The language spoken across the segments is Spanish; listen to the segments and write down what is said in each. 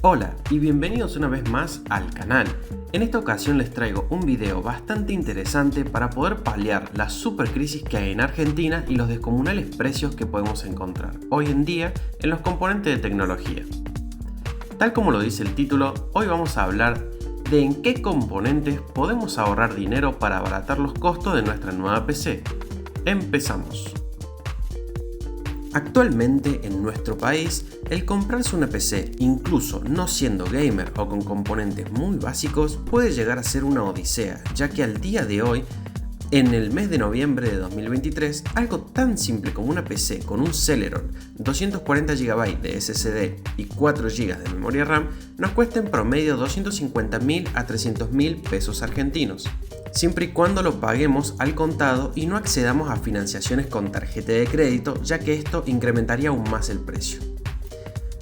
Hola y bienvenidos una vez más al canal. En esta ocasión les traigo un video bastante interesante para poder paliar la supercrisis que hay en Argentina y los descomunales precios que podemos encontrar hoy en día en los componentes de tecnología. Tal como lo dice el título, hoy vamos a hablar de en qué componentes podemos ahorrar dinero para abaratar los costos de nuestra nueva PC. Empezamos. Actualmente en nuestro país, el comprarse una PC, incluso no siendo gamer o con componentes muy básicos, puede llegar a ser una odisea, ya que al día de hoy, en el mes de noviembre de 2023, algo tan simple como una PC con un Celeron, 240 GB de SSD y 4 GB de memoria RAM nos cuesta en promedio 250.000 a 300.000 pesos argentinos, siempre y cuando lo paguemos al contado y no accedamos a financiaciones con tarjeta de crédito, ya que esto incrementaría aún más el precio.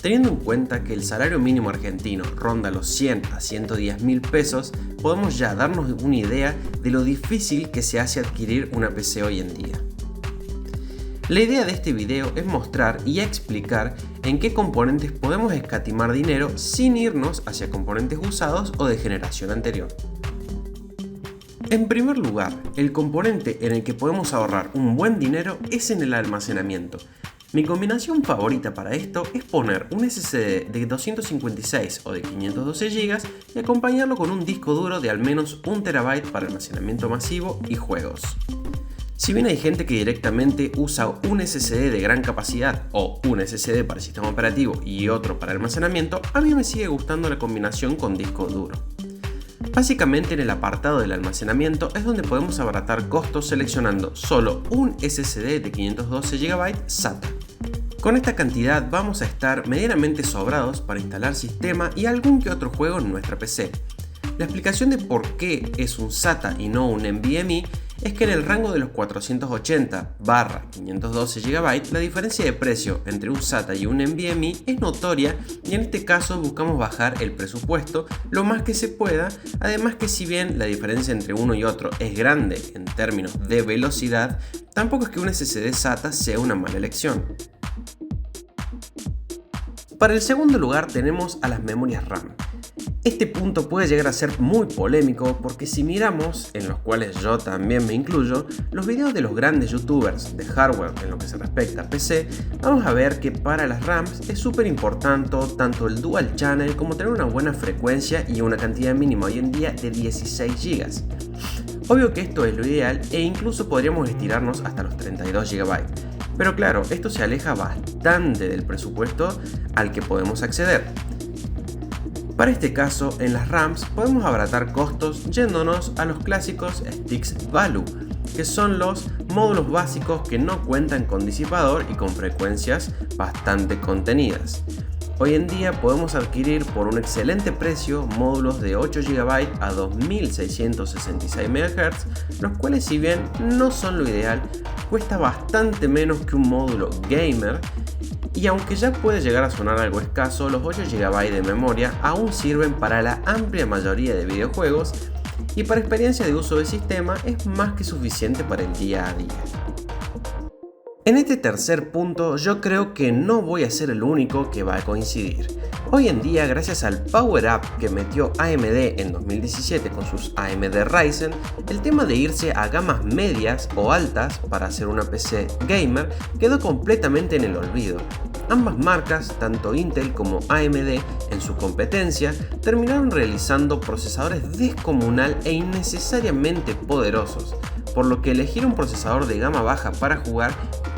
Teniendo en cuenta que el salario mínimo argentino ronda los 100 a 110.000 pesos, podemos ya darnos una idea de lo difícil que se hace adquirir una PC hoy en día. La idea de este video es mostrar y explicar en qué componentes podemos escatimar dinero sin irnos hacia componentes usados o de generación anterior. En primer lugar, el componente en el que podemos ahorrar un buen dinero es en el almacenamiento. Mi combinación favorita para esto es poner un SSD de 256 o de 512 GB y acompañarlo con un disco duro de al menos 1 TB para almacenamiento masivo y juegos. Si bien hay gente que directamente usa un SSD de gran capacidad o un SSD para el sistema operativo y otro para almacenamiento, a mí me sigue gustando la combinación con disco duro. Básicamente en el apartado del almacenamiento es donde podemos abaratar costos seleccionando solo un SSD de 512 GB SATA. Con esta cantidad vamos a estar medianamente sobrados para instalar sistema y algún que otro juego en nuestra PC. La explicación de por qué es un SATA y no un NVMe es que en el rango de los 480/512 GB la diferencia de precio entre un SATA y un NVMe es notoria y en este caso buscamos bajar el presupuesto lo más que se pueda, además que si bien la diferencia entre uno y otro es grande en términos de velocidad, tampoco es que un SSD SATA sea una mala elección. Para el segundo lugar tenemos a las memorias RAM. Este punto puede llegar a ser muy polémico porque si miramos, en los cuales yo también me incluyo, los videos de los grandes youtubers de hardware en lo que se respecta a PC, vamos a ver que para las RAMs es súper importante tanto el dual channel como tener una buena frecuencia y una cantidad mínima hoy en día de 16 GB. Obvio que esto es lo ideal e incluso podríamos estirarnos hasta los 32 GB. Pero claro, esto se aleja bastante del presupuesto al que podemos acceder. Para este caso, en las RAMs podemos abaratar costos yéndonos a los clásicos Sticks Value, que son los módulos básicos que no cuentan con disipador y con frecuencias bastante contenidas. Hoy en día podemos adquirir por un excelente precio módulos de 8 GB a 2666 MHz, los cuales si bien no son lo ideal, cuesta bastante menos que un módulo gamer. Y aunque ya puede llegar a sonar algo escaso, los 8 GB de memoria aún sirven para la amplia mayoría de videojuegos y para experiencia de uso del sistema es más que suficiente para el día a día. En este tercer punto yo creo que no voy a ser el único que va a coincidir. Hoy en día, gracias al Power Up que metió AMD en 2017 con sus AMD Ryzen, el tema de irse a gamas medias o altas para hacer una PC gamer quedó completamente en el olvido. Ambas marcas, tanto Intel como AMD, en su competencia, terminaron realizando procesadores descomunal e innecesariamente poderosos, por lo que elegir un procesador de gama baja para jugar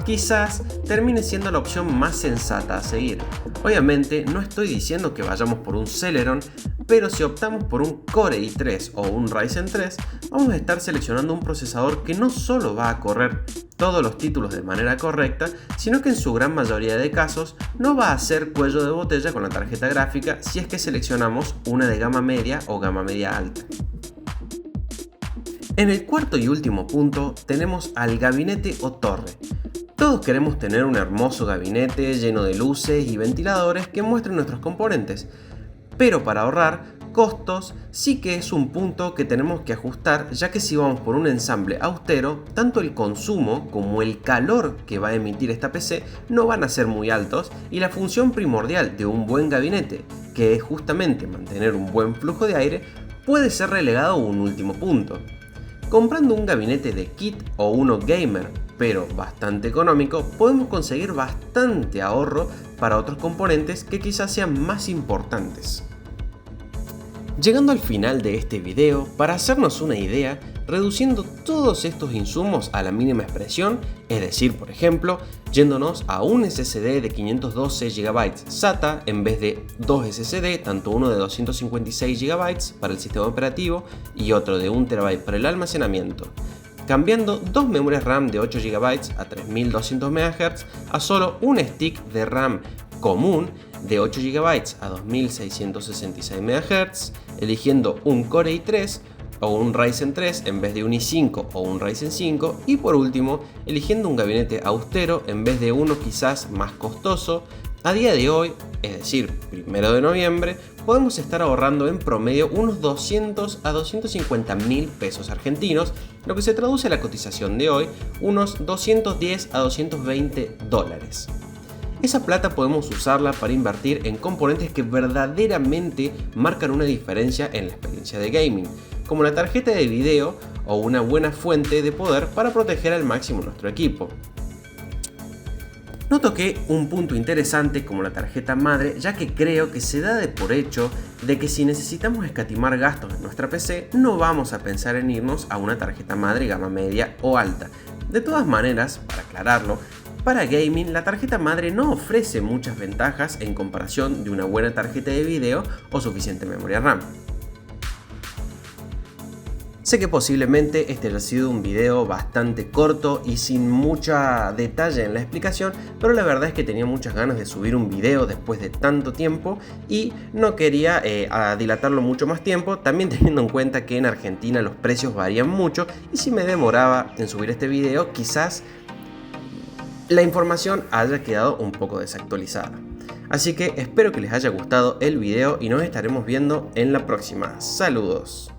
quizás termine siendo la opción más sensata a seguir. Obviamente no estoy diciendo que vayamos por un Celeron, pero si optamos por un Core i3 o un Ryzen 3, vamos a estar seleccionando un procesador que no solo va a correr todos los títulos de manera correcta, sino que en su gran mayoría de casos no va a ser cuello de botella con la tarjeta gráfica si es que seleccionamos una de gama media o gama media alta. En el cuarto y último punto tenemos al gabinete o torre. Todos queremos tener un hermoso gabinete lleno de luces y ventiladores que muestren nuestros componentes, pero para ahorrar costos sí que es un punto que tenemos que ajustar, ya que si vamos por un ensamble austero, tanto el consumo como el calor que va a emitir esta PC no van a ser muy altos y la función primordial de un buen gabinete, que es justamente mantener un buen flujo de aire, puede ser relegado a un último punto. Comprando un gabinete de kit o uno gamer, pero bastante económico, podemos conseguir bastante ahorro para otros componentes que quizás sean más importantes. Llegando al final de este video, para hacernos una idea, reduciendo todos estos insumos a la mínima expresión, es decir, por ejemplo, yéndonos a un SSD de 512 GB SATA en vez de dos SSD, tanto uno de 256 GB para el sistema operativo y otro de 1 TB para el almacenamiento, cambiando dos memorias RAM de 8 GB a 3200 MHz a solo un stick de RAM común de 8 GB a 2666 MHz, eligiendo un Core i3 o un Ryzen 3 en vez de un i5 o un Ryzen 5 y por último eligiendo un gabinete austero en vez de uno quizás más costoso. A día de hoy, es decir, 1 de noviembre, podemos estar ahorrando en promedio unos 200 a 250 mil pesos argentinos, lo que se traduce a la cotización de hoy unos 210 a 220 dólares. Esa plata podemos usarla para invertir en componentes que verdaderamente marcan una diferencia en la experiencia de gaming, como la tarjeta de video o una buena fuente de poder para proteger al máximo nuestro equipo. No toqué un punto interesante como la tarjeta madre, ya que creo que se da de por hecho de que si necesitamos escatimar gastos en nuestra PC, no vamos a pensar en irnos a una tarjeta madre gama media o alta. De todas maneras, para aclararlo, para gaming la tarjeta madre no ofrece muchas ventajas en comparación de una buena tarjeta de video o suficiente memoria RAM. Sé que posiblemente este haya sido un video bastante corto y sin mucha detalle en la explicación, pero la verdad es que tenía muchas ganas de subir un video después de tanto tiempo y no quería dilatarlo mucho más tiempo, también teniendo en cuenta que en Argentina los precios varían mucho y si me demoraba en subir este video quizás la información haya quedado un poco desactualizada. Así que espero que les haya gustado el video y nos estaremos viendo en la próxima. Saludos.